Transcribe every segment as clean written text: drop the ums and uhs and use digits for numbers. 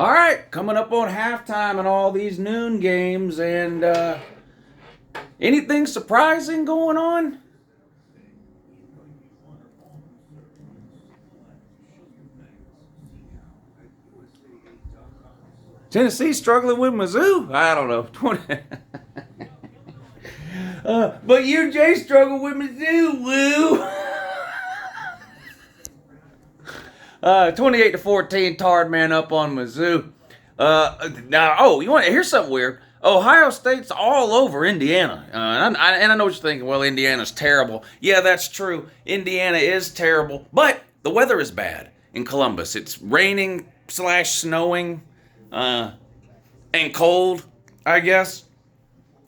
All right, coming up on halftime and all these noon games, and anything surprising going on? Tennessee struggling with Mizzou? I don't know. But UJ struggled with Mizzou, woo! 28 to 14, Tard man up on Mizzou. You want to hear something weird? Ohio State's all over Indiana. And I know what you're thinking. Well, Indiana's terrible. Yeah, that's true. Indiana is terrible. But the weather is bad in Columbus. It's raining slash snowing and cold, I guess.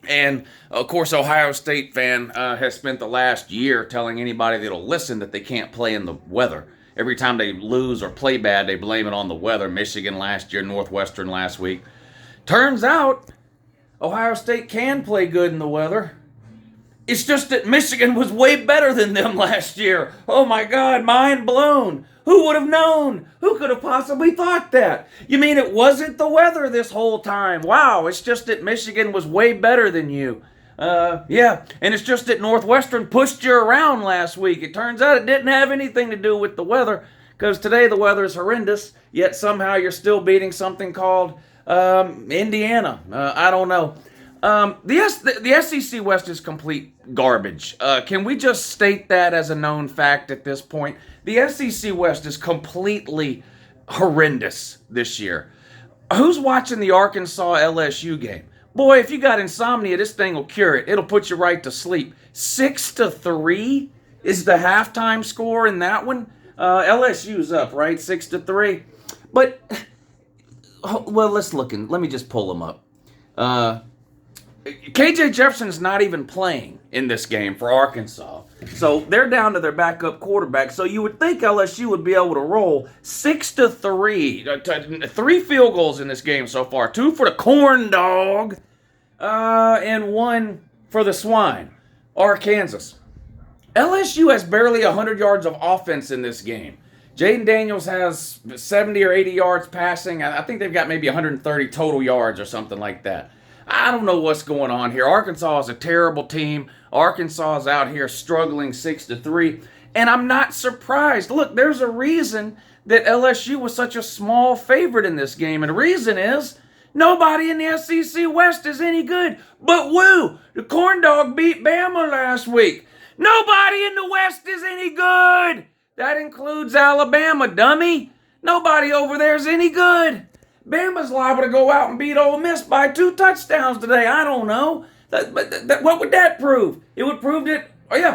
And of course, Ohio State fan has spent the last year telling anybody that'll listen that they can't play in the weather. Every time they lose or play bad, they blame it on the weather. Michigan last year, Northwestern last week. Turns out, Ohio State can play good in the weather. It's just that Michigan was way better than them last year. Oh my God, mind blown. Who would have known? Who could have possibly thought that? You mean it wasn't the weather this whole time? Wow, it's just that Michigan was way better than you. Yeah, and it's just that Northwestern pushed you around last week. It turns out it didn't have anything to do with the weather, because today the weather is horrendous, yet somehow you're still beating something called Indiana. I don't know. The SEC West is complete garbage. Can we just state that as a known fact at this point? The SEC West is completely horrendous this year. Who's watching the Arkansas LSU game? Boy, if you got insomnia, this thing will cure it. It'll put you right to sleep. 6-3 is the halftime score in that one. LSU's up, right? 6-3. But, well, let me just pull them up. KJ Jefferson's not even playing in this game for Arkansas. So they're down to their backup quarterback. So you would think LSU would be able to roll 6-3. 3 field goals in this game so far. 2 for the corn dog, and 1 for the swine. Arkansas. LSU has barely 100 yards of offense in this game. Jaden Daniels has 70 or 80 yards passing. I think they've got maybe 130 total yards or something like that. I don't know what's going on here. Arkansas is a terrible team. Arkansas is out here struggling 6-3. And I'm not surprised. Look, there's a reason that LSU was such a small favorite in this game. And the reason is nobody in the SEC West is any good. But woo, the corn dog beat Bama last week. Nobody in the West is any good. That includes Alabama, dummy. Nobody over there is any good. Bama's liable to go out and beat Ole Miss by 2 touchdowns today. I don't know. What would that prove? It would prove that,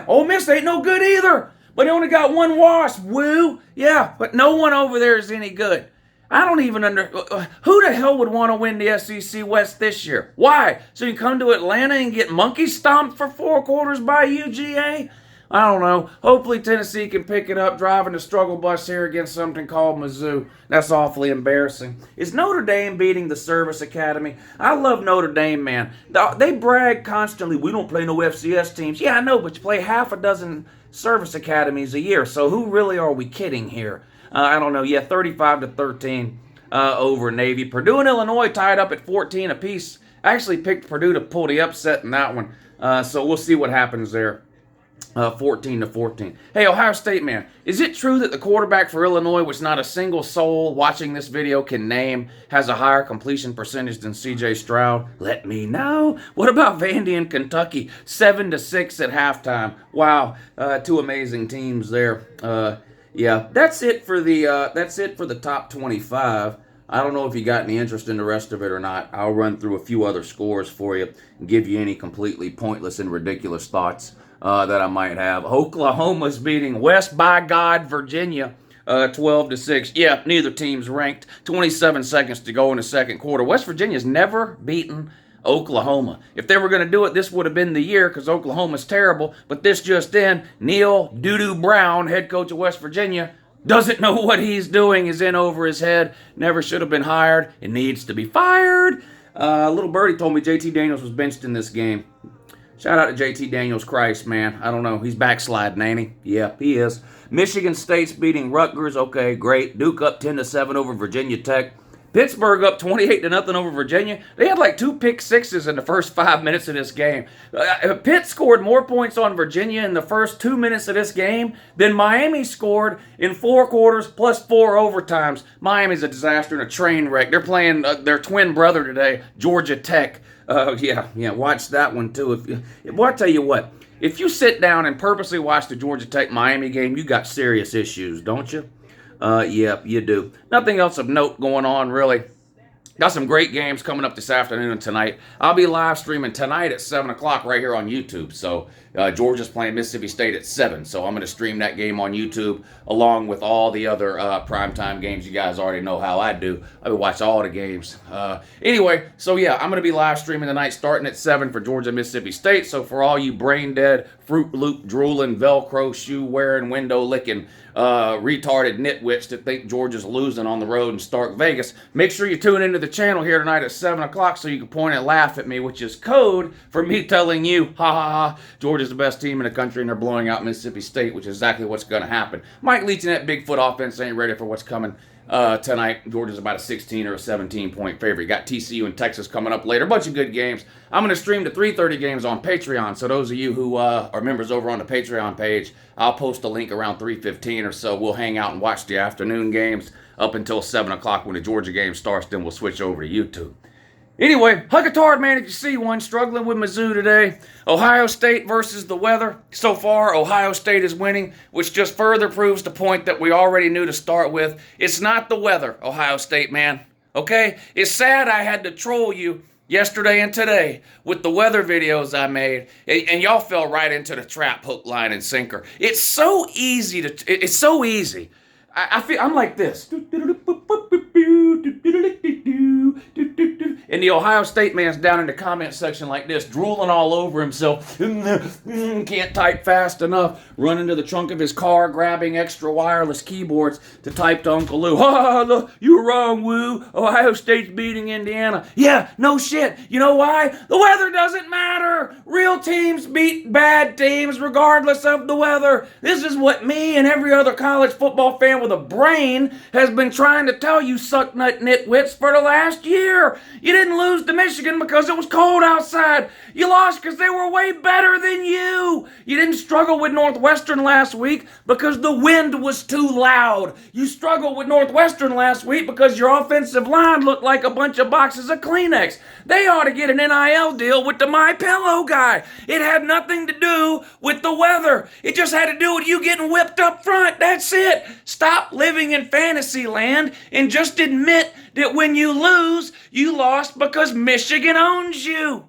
Ole Miss ain't no good either. But they only got 1 loss. Woo. Yeah, but no one over there is any good. I don't even who the hell would want to win the SEC West this year? Why? So you come to Atlanta and get monkey stomped for 4 quarters by UGA? I don't know. Hopefully Tennessee can pick it up driving the struggle bus here against something called Mizzou. That's awfully embarrassing. Is Notre Dame beating the Service Academy? I love Notre Dame, man. They brag constantly, we don't play no FCS teams. Yeah, I know, but you play half a dozen Service Academies a year. So who really are we kidding here? I don't know. Yeah, 35-13 over Navy. Purdue and Illinois tied up at 14 apiece. I actually picked Purdue to pull the upset in that one. So we'll see what happens there. 14-14. Hey, Ohio State man, is it true that the quarterback for Illinois, which not a single soul watching this video can name, has a higher completion percentage than C.J. Stroud? Let me know. What about Vandy in Kentucky? 7-6 at halftime. Wow, 2 amazing teams there. Yeah, that's it for the top 25. I don't know if you got any interest in the rest of it or not. I'll run through a few other scores for you and give you any completely pointless and ridiculous thoughts that I might have. Oklahoma's beating West by God, Virginia, 12-6. Yeah, neither team's ranked. 27 seconds to go in the second quarter. West Virginia's never beaten Oklahoma. If they were going to do it, this would have been the year because Oklahoma's terrible. But this just in, Neil Doo-Doo Brown, head coach of West Virginia, doesn't know what he's doing, is in over his head, never should have been hired, and needs to be fired. Little birdie told me JT Daniels was benched in this game. Shout out to JT Daniels. Christ, man. I don't know. He's backsliding, ain't he? Yeah, he is. Michigan State's beating Rutgers. Okay, great. Duke up 10-7 over Virginia Tech. Pittsburgh up 28-0 over Virginia. They had like 2 pick sixes in the first 5 minutes of this game. Pitt scored more points on Virginia in the first 2 minutes of this game than Miami scored in 4 quarters plus 4 overtimes. Miami's a disaster and a train wreck. They're playing their twin brother today, Georgia Tech. Watch that one too. Well, I tell you what, if you sit down and purposely watch the Georgia Tech Miami game, you got serious issues, don't you? Yep, you do. Nothing else of note going on, really. Got some great games coming up this afternoon and tonight. I'll be live streaming tonight at 7 o'clock right here on YouTube. So Georgia's playing Mississippi State at 7. So I'm going to stream that game on YouTube along with all the other primetime games. You guys already know how I do. I will watch all the games. Anyway, so yeah, I'm going to be live streaming tonight starting at 7 for Georgia, Mississippi State. So for all you brain dead, Fruit Loop drooling, Velcro shoe wearing, window licking, retarded nitwits that think Georgia's losing on the road in Stark Vegas, make sure you tune into the channel here tonight at 7 o'clock so you can point and laugh at me, which is code for me telling you, ha ha ha, Georgia's the best team in the country and they're blowing out Mississippi State, which is exactly what's going to happen. Mike Leach and that Bigfoot offense ain't ready for what's coming tonight. Georgia's about a 16 or a 17-point favorite. You got TCU and Texas coming up later. A bunch of good games. I'm going to stream the 3:30 games on Patreon. So those of you who are members over on the Patreon page, I'll post a link around 3:15 or so. We'll hang out and watch the afternoon games up until 7 o'clock when the Georgia game starts. Then we'll switch over to YouTube. Anyway, Huckatard, man, did you see one? Struggling with Mizzou today. Ohio State versus the weather. So far, Ohio State is winning, which just further proves the point that we already knew to start with. It's not the weather, Ohio State, man. Okay? It's sad I had to troll you yesterday and today with the weather videos I made, and y'all fell right into the trap, hook, line, and sinker. It's so easy it's so easy. I'm like this. And the Ohio State man's down in the comment section like this, drooling all over himself. Can't type fast enough. Running to the trunk of his car, grabbing extra wireless keyboards to type to Uncle Lou. Look, you were wrong, Woo. Ohio State's beating Indiana. Yeah, no shit. You know why? The weather doesn't matter. Real teams beat bad teams regardless of the weather. This is what me and every other college football fan with a brain has been trying to tell you sucknut nitwits for the last year. You didn't lose to Michigan because it was cold outside. You lost because they were way better than you. You didn't struggle with Northwestern last week because the wind was too loud. You struggled with Northwestern last week because your offensive line looked like a bunch of boxes of Kleenex. They ought to get an NIL deal with the MyPillow guy. It had nothing to do with the weather. It just had to do with you getting whipped up front. That's it. Stop living in fantasy land and just admit that when you lose, you lost because Michigan owns you.